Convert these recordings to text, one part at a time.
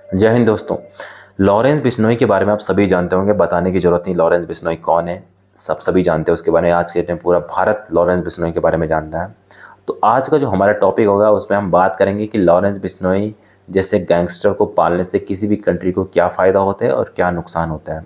जय हिंद दोस्तों। लॉरेंस बिश्नोई के बारे में आप सभी जानते होंगे, बताने की जरूरत नहीं। लॉरेंस बिश्नोई कौन है, सभी जानते हैं उसके बारे में। आज के टाइम पूरा भारत लॉरेंस बिश्नोई के बारे में जानता है। तो आज का जो हमारा टॉपिक होगा उसमें हम बात करेंगे कि लॉरेंस बिश्नोई जैसे गैंगस्टर को पालने से किसी भी कंट्री को क्या फ़ायदा होता है और क्या नुकसान होता है।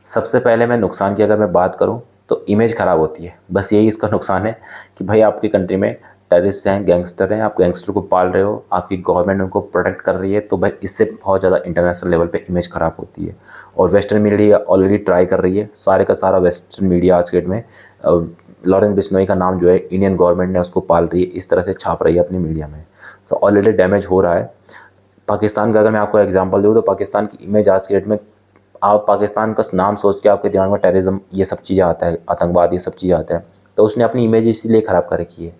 सबसे पहले मैं नुकसान की अगर मैं बात करूं तो इमेज ख़राब होती है, बस यही इसका नुकसान है कि भाई आपकी कंट्री में टेररिस्ट हैं, गैंगस्टर हैं, आप गैंगस्टर को पाल रहे हो, आपकी गवर्नमेंट उनको प्रोटेक्ट कर रही है, तो भाई इससे बहुत ज़्यादा इंटरनेशनल लेवल पे इमेज ख़राब होती है। और वेस्टर्न मीडिया ऑलरेडी ट्राई कर रही है, सारे का सारा वेस्टर्न मीडिया आज के डेट में लॉरेंस बिश्नोई का नाम जो है इंडियन गवर्नमेंट ने उसको पाल रही है, इस तरह से छाप रही है अपनी मीडिया में। तो ऑलरेडी डैमेज हो रहा है। पाकिस्तान का अगर मैं आपको एग्जांपल दूँ तो पाकिस्तान की इमेज आज के डेट में, आप पाकिस्तान का नाम सोच के आपके दिमाग में टेररिज्म ये सब चीज़ें आता है, आतंकवाद ये सब चीज़ें आता है, तो उसने अपनी इमेज इसीलिए ख़राब कर रखी है।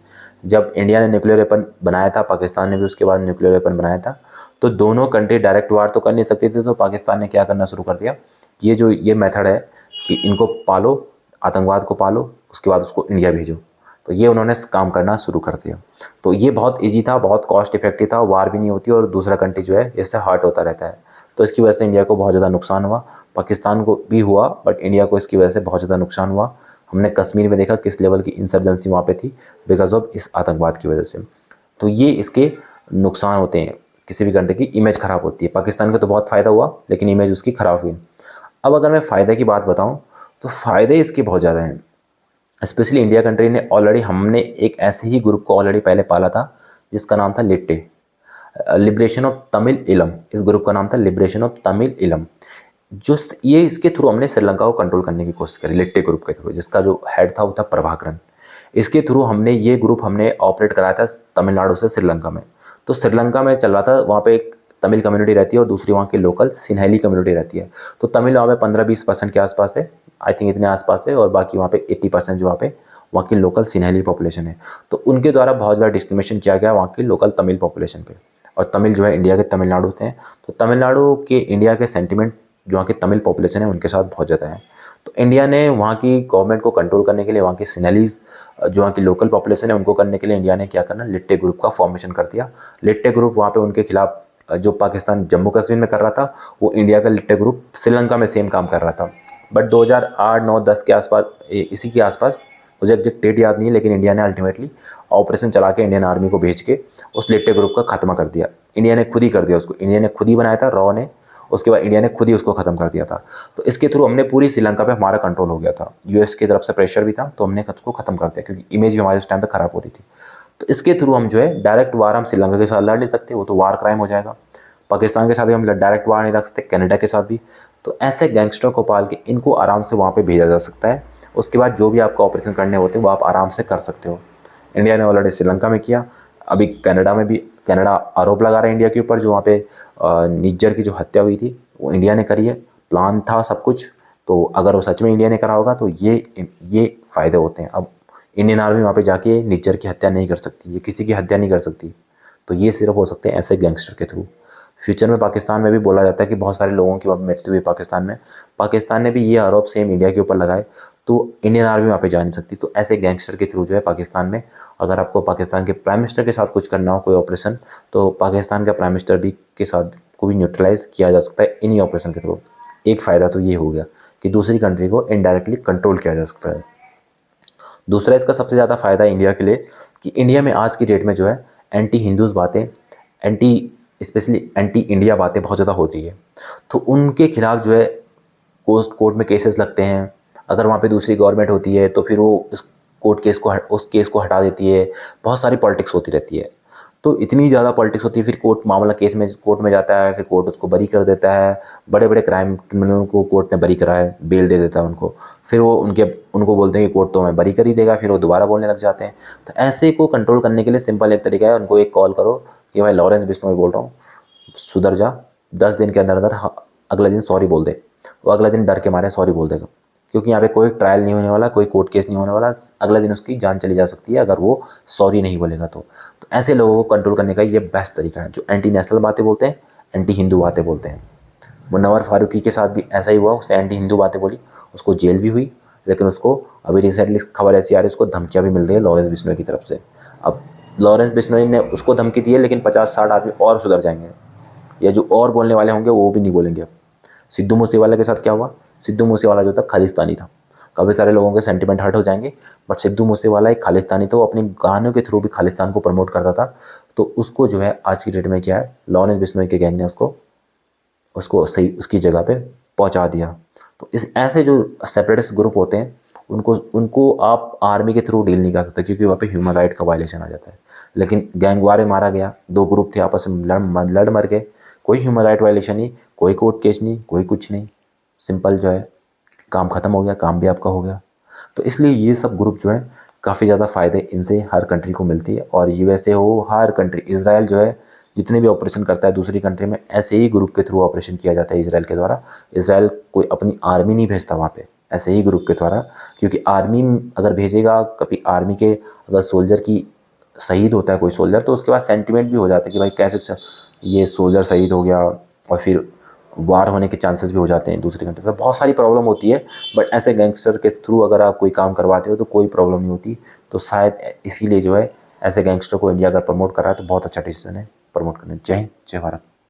जब इंडिया ने न्यूक्लियर वेपन बनाया था, पाकिस्तान ने भी उसके बाद न्यूक्लियर वेपन बनाया था, तो दोनों कंट्री डायरेक्ट वार तो कर नहीं सकती थी। तो पाकिस्तान ने क्या करना शुरू कर दिया, ये मेथड है कि इनको पालो, आतंकवाद को पालो, उसके बाद उसको इंडिया भेजो। तो ये उन्होंने काम करना शुरू कर दिया। तो ये बहुत ईजी था, बहुत कॉस्ट इफेक्टिव था, वार भी नहीं होती और दूसरा कंट्री जो है इससे हर्ट होता रहता है। तो इसकी वजह से इंडिया को बहुत ज़्यादा नुकसान हुआ, पाकिस्तान को भी हुआ, बट इंडिया को इसकी वजह से बहुत ज़्यादा नुकसान हुआ। हमने कश्मीर में देखा किस लेवल की इंसर्जेंसी वहाँ पे थी, बिकॉज ऑफ इस आतंकवाद की वजह से। तो ये इसके नुकसान होते हैं, किसी भी कंट्री की इमेज ख़राब होती है। पाकिस्तान को तो बहुत फ़ायदा हुआ लेकिन इमेज उसकी ख़राब हुई। अब अगर मैं फ़ायदे की बात बताऊँ तो फ़ायदे इसके बहुत ज़्यादा हैं। स्पेशली इंडिया कंट्री ने ऑलरेडी, हमने एक ऐसे ही ग्रुप को ऑलरेडी पहले पाला था जिसका नाम था लिट्टे, लिबरेशन ऑफ तमिल इलम। इस ग्रुप का नाम था लिबरेशन ऑफ तमिल इलम। जो ये इसके थ्रू हमने श्रीलंका को कंट्रोल करने की कोशिश करी, लिट्टे ग्रुप के थ्रू, जिसका जो हेड था वो था प्रभाकरन। इसके थ्रू हमने ये ग्रुप हमने ऑपरेट कराया था तमिलनाडु से श्रीलंका में। तो श्रीलंका में चल रहा था, वहाँ पे एक तमिल कम्युनिटी रहती है और दूसरी वहाँ की लोकल सिन्हैली कम्युनिटी रहती है। तो तमिल वहाँ पे 15-20% के आसपास है, आई थिंक इतने आसपास है, और बाकी वहाँ पे 80% जो वहाँ की लोकल सिन्हैली पॉपुलेशन है। तो उनके द्वारा बहुत ज़्यादा डिस्क्रिमिनेशन किया गया वहाँ की लोकल तमिल पॉपुलेशन पे। और तमिल जो है इंडिया के तमिलनाडु थे, तो तमिलनाडु के इंडिया के सेंटिमेंट जो वहाँ की तमिल पॉपुलेशन है उनके साथ बहुत ज़्यादा है। तो इंडिया ने वहाँ की गवर्नमेंट को कंट्रोल करने के लिए, वहाँ की सिनेलीज जो वहाँ की लोकल पॉपुलेशन है उनको करने के लिए इंडिया ने क्या करना, लिट्टे ग्रुप का फॉर्मेशन कर दिया। लिट्टे ग्रुप वहाँ पे उनके खिलाफ जो पाकिस्तान जम्मू कश्मीर में कर रहा था, वो इंडिया का लिट्टे ग्रुप श्रीलंका में सेम काम कर रहा था। बट 2008, 9, 10 के आसपास, इसी के आसपास, मुझे एग्जैक्ट डेट याद नहीं है, लेकिन इंडिया ने अल्टीमेटली ऑपरेशन चला के इंडियन आर्मी को भेज के उस लिट्टे ग्रुप का खात्मा कर दिया। इंडिया ने खुद ही कर दिया उसको, इंडिया ने खुद ही बनाया था रॉ ने, उसके बाद इंडिया ने खुद ही उसको ख़त्म कर दिया था। तो इसके थ्रू हमने पूरी श्रीलंका पे हमारा कंट्रोल हो गया था। यूएस की तरफ से प्रेशर भी था, तो हमने उसको ख़त्म कर दिया क्योंकि इमेज भी हमारे उस टाइम पे ख़राब हो रही थी। तो इसके थ्रू हम जो है डायरेक्ट वार हम श्रीलंका के साथ लड़ नहीं सकते, वो तो वार क्राइम हो जाएगा। पाकिस्तान के साथ भी हम डायरेक्ट वार नहीं रख सकते, कनाडा के साथ भी। तो ऐसे गैंगस्टर को पाल के इनको आराम से वहाँ पर भेजा जा सकता है। उसके बाद जो भी आपको ऑपरेशन करने होते हैं वो आप आराम से कर सकते हो। इंडिया ने ऑलरेडी श्रीलंका में किया, अभी कनाडा में भी, कनाडा आरोप लगा रहा है इंडिया के ऊपर, जो वहाँ पे निज्जर की जो हत्या हुई थी वो इंडिया ने करी है, प्लान था सब कुछ। तो अगर वो सच में इंडिया ने करा होगा तो ये फ़ायदे होते हैं। अब इंडियन आर्मी वहाँ पे जाके निज्जर की हत्या नहीं कर सकती, ये किसी की हत्या नहीं कर सकती। तो ये सिर्फ हो सकते हैं ऐसे गैंगस्टर के थ्रू। फ्यूचर में पाकिस्तान में भी बोला जाता है कि बहुत सारे लोगों की मृत्यु हुई पाकिस्तान में, पाकिस्तान ने भी ये आरोप सेम इंडिया के ऊपर लगाए, तो इंडियन आर्मी वहाँ पे जा नहीं सकती। तो ऐसे गैंगस्टर के थ्रू जो है पाकिस्तान में, अगर आपको पाकिस्तान के प्राइम मिनिस्टर के साथ कुछ करना हो, कोई ऑपरेशन, तो पाकिस्तान का प्राइम मिनिस्टर भी के साथ को भी न्यूट्रलाइज किया जा सकता है इन्हीं ऑपरेशन के थ्रू। एक फ़ायदा तो ये हो गया कि दूसरी कंट्री को इनडायरेक्टली कंट्रोल किया जा सकता है। दूसरा इसका सबसे ज़्यादा फ़ायदा इंडिया के लिए कि इंडिया में आज की डेट में जो है एंटी हिंदूज़ बातें, एंटी स्पेशली एंटी इंडिया बातें बहुत ज़्यादा होती है। तो उनके खिलाफ जो है कोर्ट में केसेस लगते हैं। अगर वहाँ पे दूसरी गवर्नमेंट होती है तो फिर वो उस केस को हटा देती है। बहुत सारी पॉलिटिक्स होती रहती है। तो इतनी ज़्यादा पॉलिटिक्स होती है, फिर कोर्ट में जाता है, फिर कोर्ट उसको बरी कर देता है। बड़े बड़े क्राइम क्रिमिनलों को कोर्ट ने बरी करा है, बेल दे देता है उनको। फिर वो उनको बोलते हैं कि कोर्ट तो हमें बरी कर ही देगा, फिर वो दोबारा बोलने लग जाते हैं। तो ऐसे को कंट्रोल करने के लिए सिंपल एक तरीका है, उनको एक कॉल करो कि भाई लॉरेंस बिश्नोई बोल रहा हूँ, सुधर जा, 10 दिन के अंदर अंदर अगले दिन सॉरी बोल दे। वो अगले दिन डर के मारे सॉरी बोल देगा, क्योंकि यहाँ पे कोई ट्रायल नहीं होने वाला, कोई कोर्ट केस नहीं होने वाला। अगले दिन उसकी जान चली जा सकती है अगर वो सॉरी नहीं बोलेगा तो। ऐसे लोगों को कंट्रोल करने का ये बेस्ट तरीका है, जो एंटी नेशनल बातें बोलते हैं, एंटी हिंदू बातें बोलते हैं। मुनव्वर फारूकी के साथ भी ऐसा ही हुआ, उसने एंटी हिंदू बातें बोली, उसको जेल भी हुई, लेकिन उसको अभी रिसेंटली खबर ऐसी आ रही है उसको धमकियाँ भी मिल रही है लॉरेंस बिश्नोई की तरफ से। अब लॉरेंस बिश्नोई ने उसको धमकी दी है, लेकिन 50-60 आदमी और सुधर जाएंगे। या जो और बोलने वाले होंगे वो भी नहीं बोलेंगे अब। सिद्धू मूसेवाला के साथ क्या हुआ, सिद्धू मूसेवाला जो था खालिस्तानी था, काफ़ी सारे लोगों के सेंटिमेंट हर्ट हो जाएंगे, बट सिद्धू मूसेवाला एक खालिस्तानी था, वो अपने गानों के थ्रू भी खालिस्तान को प्रमोट करता था। तो उसको जो है आज की डेट में क्या है, लॉरेंस बिश्नोई के गैंग ने उसको उसको सही उसकी जगह पे पहुंचा दिया। तो इस ऐसे जो सेपरेटिस्ट ग्रुप होते हैं उनको उनको आप आर्मी के थ्रू डील नहीं कर सकते, क्योंकि वहाँ पे ह्यूमन राइट का वायलेशन आ जाता है। लेकिन गैंगवार में मारा गया, दो ग्रुप थे आपस में लड़ मर गए, कोई ह्यूमन राइट वायलेशन नहीं, कोई कोर्ट केस नहीं, कोई कुछ नहीं, सिंपल जो है काम ख़त्म हो गया, काम भी आपका हो गया। तो इसलिए ये सब ग्रुप जो है काफ़ी ज़्यादा फ़ायदे इनसे हर कंट्री को मिलती है। और यूएसए हो, हर कंट्री, इसराइल जो है जितने भी ऑपरेशन करता है दूसरी कंट्री में, ऐसे ही ग्रुप के थ्रू ऑपरेशन किया जाता है इसराइल के द्वारा। इसराइल कोई अपनी आर्मी नहीं भेजता वहाँ पे, ऐसे ही ग्रुप के द्वारा, क्योंकि आर्मी अगर भेजेगा, कभी आर्मी के अगर सोल्जर की शहीद होता है कोई सोल्जर, तो उसके बाद सेंटिमेंट भी हो जाता है कि भाई कैसे ये सोल्जर शहीद हो गया, और फिर वार होने के चांसेस भी हो जाते हैं दूसरी कंट्री से, बहुत सारी प्रॉब्लम होती है। बट ऐसे गैंगस्टर के थ्रू अगर आप कोई काम करवाते हो तो कोई प्रॉब्लम नहीं होती। तो शायद इसीलिए जो है ऐसे गैंगस्टर को इंडिया अगर प्रमोट कर रहा है तो बहुत अच्छा डिसीजन है प्रमोट करना। जय हिंद, जय भारत।